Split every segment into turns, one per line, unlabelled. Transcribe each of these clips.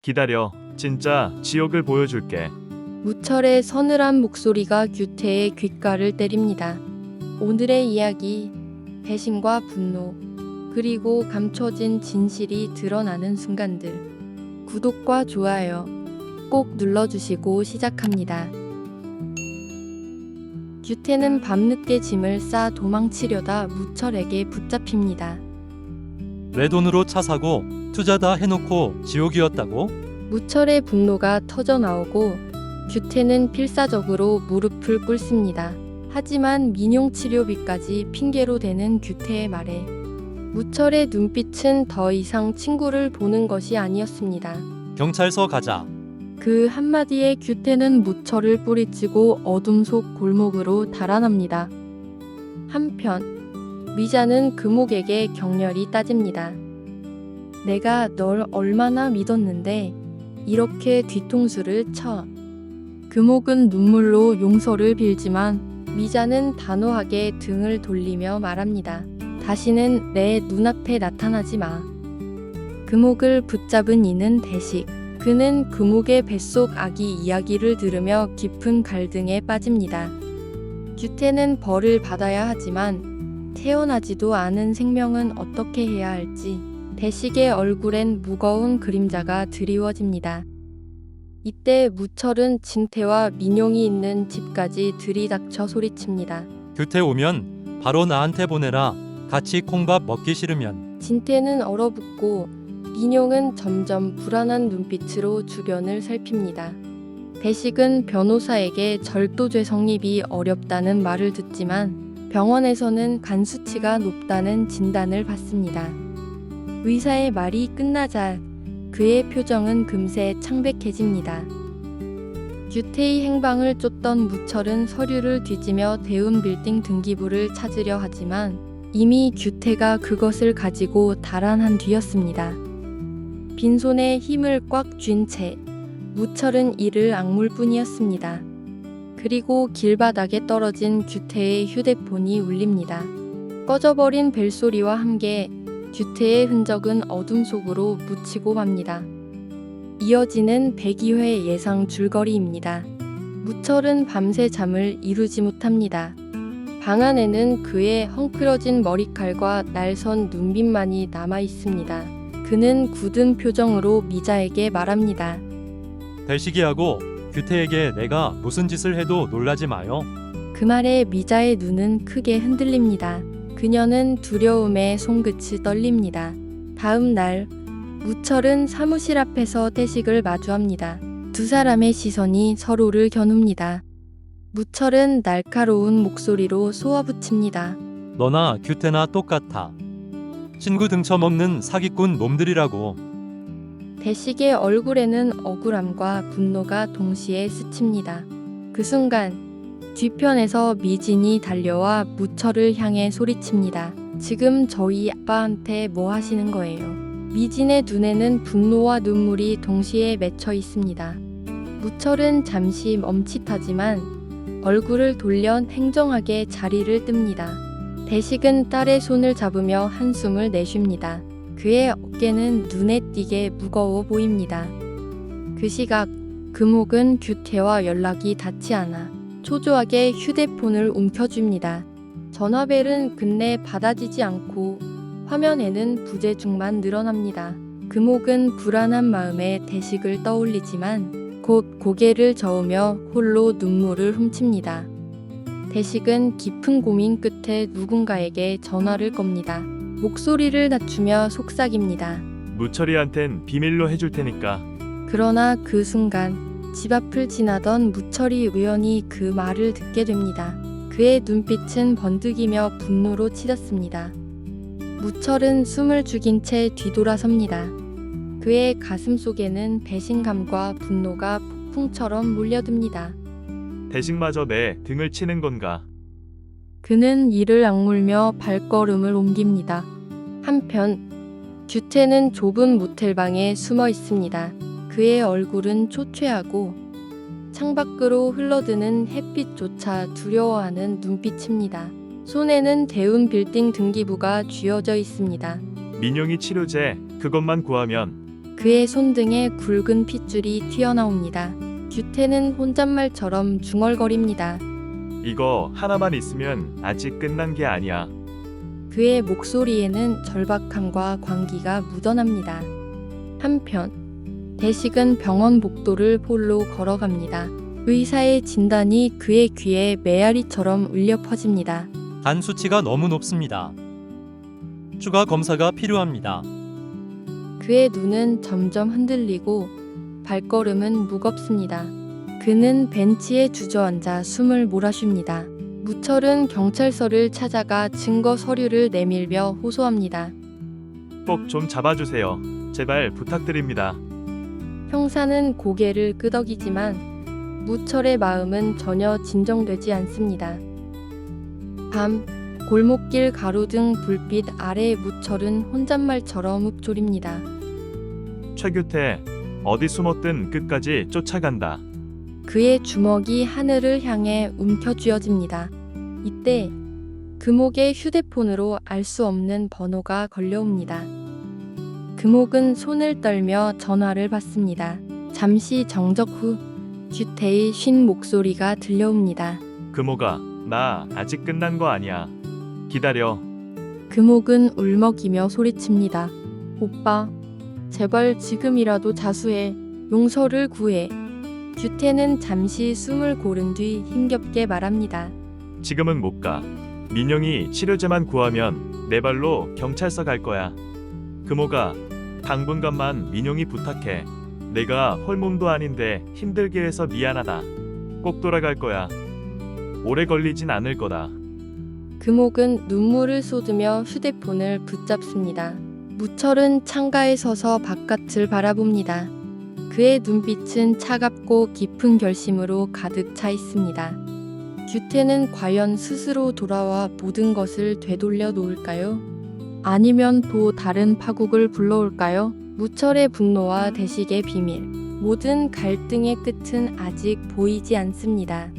기다려. 진짜 지옥을 보여줄게.
무철의 서늘한 목소리가 규태의 귓가를 때립니다. 오늘의 이야기, 배신과 분노, 그리고 감춰진 진실이 드러나는 순간들. 구독과 좋아요 꼭 눌러주시고 시작합니다. 규태는 밤늦게 짐을 싸 도망치려다 무철에게 붙잡힙니다.
내 돈으로 차 사고 투자 다 해놓고 지옥이었다고?
무철의 분노가 터져나오고 규태는 필사적으로 무릎을 꿇습니다. 하지만 민용 치료비까지 핑계로 대는 규태의 말에 무철의 눈빛은 더 이상 친구를 보는 것이 아니었습니다.
경찰서 가자.
그 한마디에 규태는 무철을 뿌리치고 어둠 속 골목으로 달아납니다. 한편 미자는 금옥에게 격렬히 따집니다. 내가 널 얼마나 믿었는데 이렇게 뒤통수를 쳐. 금옥은 눈물로 용서를 빌지만 미자는 단호하게 등을 돌리며 말합니다. 다시는 내 눈앞에 나타나지 마. 금옥을 붙잡은 이는 대식. 그는 금옥의 뱃속 아기 이야기를 들으며 깊은 갈등에 빠집니다. 규태는 벌을 받아야 하지만 태어나지도 않은 생명은 어떻게 해야 할지 대식의 얼굴엔 무거운 그림자가 드리워집니다. 이때 무철은 진태와 민용이 있는 집까지 들이닥쳐 소리칩니다.
규태 오면 바로 나한테 보내라. 같이 콩밥 먹기 싫으면.
진태는 얼어붙고 민용은 점점 불안한 눈빛으로 주변을 살핍니다. 대식은 변호사에게 절도죄 성립이 어렵다는 말을 듣지만 병원에서는 간 수치가 높다는 진단을 받습니다. 의사의 말이 끝나자 그의 표정은 금세 창백해집니다. 규태의 행방을 쫓던 무철은 서류를 뒤지며 대운 빌딩 등기부를 찾으려 하지만 이미 규태가 그것을 가지고 달아난 뒤였습니다. 빈손에 힘을 꽉 쥔 채 무철은 이를 악물 뿐이었습니다. 그리고 길바닥에 떨어진 규태의 휴대폰이 울립니다. 꺼져버린 벨소리와 함께 규태의 흔적은 어둠 속으로 묻히고 맙니다. 이어지는 102회 예상 줄거리입니다. 무철은 밤새 잠을 이루지 못합니다. 방 안에는 그의 헝클어진 머리칼과 날선 눈빛만이 남아 있습니다. 그는 굳은 표정으로 미자에게 말합니다.
대식이하고 규태에게 내가 무슨 짓을 해도 놀라지 마요.
그 말에 미자의 눈은 크게 흔들립니다. 그녀는 두려움에 손끝이 떨립니다. 다음 날 무철은 사무실 앞에서 태식을 마주합니다. 두 사람의 시선이 서로를 겨눕니다. 무철은 날카로운 목소리로 쏘아붙입니다.
너나 규태나 똑같아. 친구 등쳐먹는 사기꾼 놈들이라고.
대식의 얼굴에는 억울함과 분노가 동시에 스칩니다. 그 순간 뒤편에서 미진이 달려와 무철을 향해 소리칩니다. 지금 저희 아빠한테 뭐 하시는 거예요? 미진의 눈에는 분노와 눈물이 동시에 맺혀 있습니다. 무철은 잠시 멈칫하지만 얼굴을 돌려 행정하게 자리를 뜹니다. 대식은 딸의 손을 잡으며 한숨을 내쉽니다. 그의 어깨는 눈에 띄게 무거워 보입니다. 그 시각 금옥은 규태와 연락이 닿지 않아 초조하게 휴대폰을 움켜쥡니다. 전화벨은 끝내 받아지지 않고 화면에는 부재중만 늘어납니다. 금옥은 불안한 마음에 대식을 떠올리지만 곧 고개를 저으며 홀로 눈물을 훔칩니다. 대식은 깊은 고민 끝에 누군가에게 전화를 겁니다. 목소리를 낮추며 속삭입니다.
무철이한텐 비밀로 해줄 테니까.
그러나 그 순간 집 앞을 지나던 무철이 우연히 그 말을 듣게 됩니다. 그의 눈빛은 번득이며 분노로 치닫습니다. 무철은 숨을 죽인 채 뒤돌아섭니다. 그의 가슴 속에는 배신감과 분노가 폭풍처럼 몰려듭니다.
대식마저 내 등을 치는 건가?
그는 이를 악물며 발걸음을 옮깁니다. 한편 규태는 좁은 모텔방에 숨어 있습니다. 그의 얼굴은 초췌하고 창밖으로 흘러드는 햇빛조차 두려워하는 눈빛입니다. 손에는 대운 빌딩 등기부가 쥐어져 있습니다.
민용이 치료제 그것만 구하면
그의 손등에 굵은 핏줄이 튀어나옵니다. 규태는 혼잣말처럼 중얼거립니다.
이거 하나만 있으면 아직 끝난 게 아니야.
그의 목소리에는 절박함과 광기가 묻어납니다. 한편 대식은 병원 복도를 홀로 걸어갑니다. 의사의 진단이 그의 귀에 메아리처럼 울려 퍼집니다.
간 수치가 너무 높습니다. 추가 검사가 필요합니다.
그의 눈은 점점 흔들리고 발걸음은 무겁습니다. 그는 벤치에 주저앉아 숨을 몰아쉽니다. 무철은 경찰서를 찾아가 증거 서류를 내밀며 호소합니다.
꼭 좀 잡아주세요. 제발 부탁드립니다.
형사는 고개를 끄덕이지만 무철의 마음은 전혀 진정되지 않습니다. 밤 골목길 가로등 불빛 아래 무철은 혼잣말처럼 읊조립니다.
최규태, 어디 숨었든 끝까지 쫓아간다.
그의 주먹이 하늘을 향해 움켜쥐어집니다. 이때 금옥의 휴대폰으로 알 수 없는 번호가 걸려옵니다. 금옥은 손을 떨며 전화를 받습니다. 잠시 정적 후 규태의 쉰 목소리가 들려옵니다.
금호가, 나 아직 끝난 거 아니야. 기다려.
금옥은 울먹이며 소리칩니다. 오빠, 제발 지금이라도 자수해. 용서를 구해. 규태는 잠시 숨을 고른 뒤 힘겹게 말합니다.
지금은 못 가. 민영이 치료제만 구하면 내 발로 경찰서 갈 거야. 금호가, 당분간만 민영이 부탁해. 내가 홀몸도 아닌데 힘들게 해서 미안하다. 꼭 돌아갈 거야. 오래 걸리진 않을 거다.
금옥은 눈물을 쏟으며 휴대폰을 붙잡습니다. 무철은 창가에 서서 바깥을 바라봅니다. 그의 눈빛은 차갑고 깊은 결심으로 가득 차 있습니다. 규태는 과연 스스로 돌아와 모든 것을 되돌려 놓을까요? 아니면 또 다른 파국을 불러올까요? 무철의 분노와 대식의 비밀, 모든 갈등의 끝은 아직 보이지 않습니다.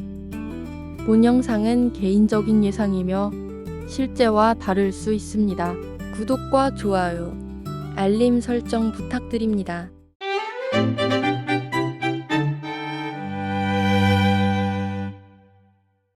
본 영상은 개인적인 예상이며 실제와 다를 수 있습니다. 구독과 좋아요, 알림 설정 부탁드립니다.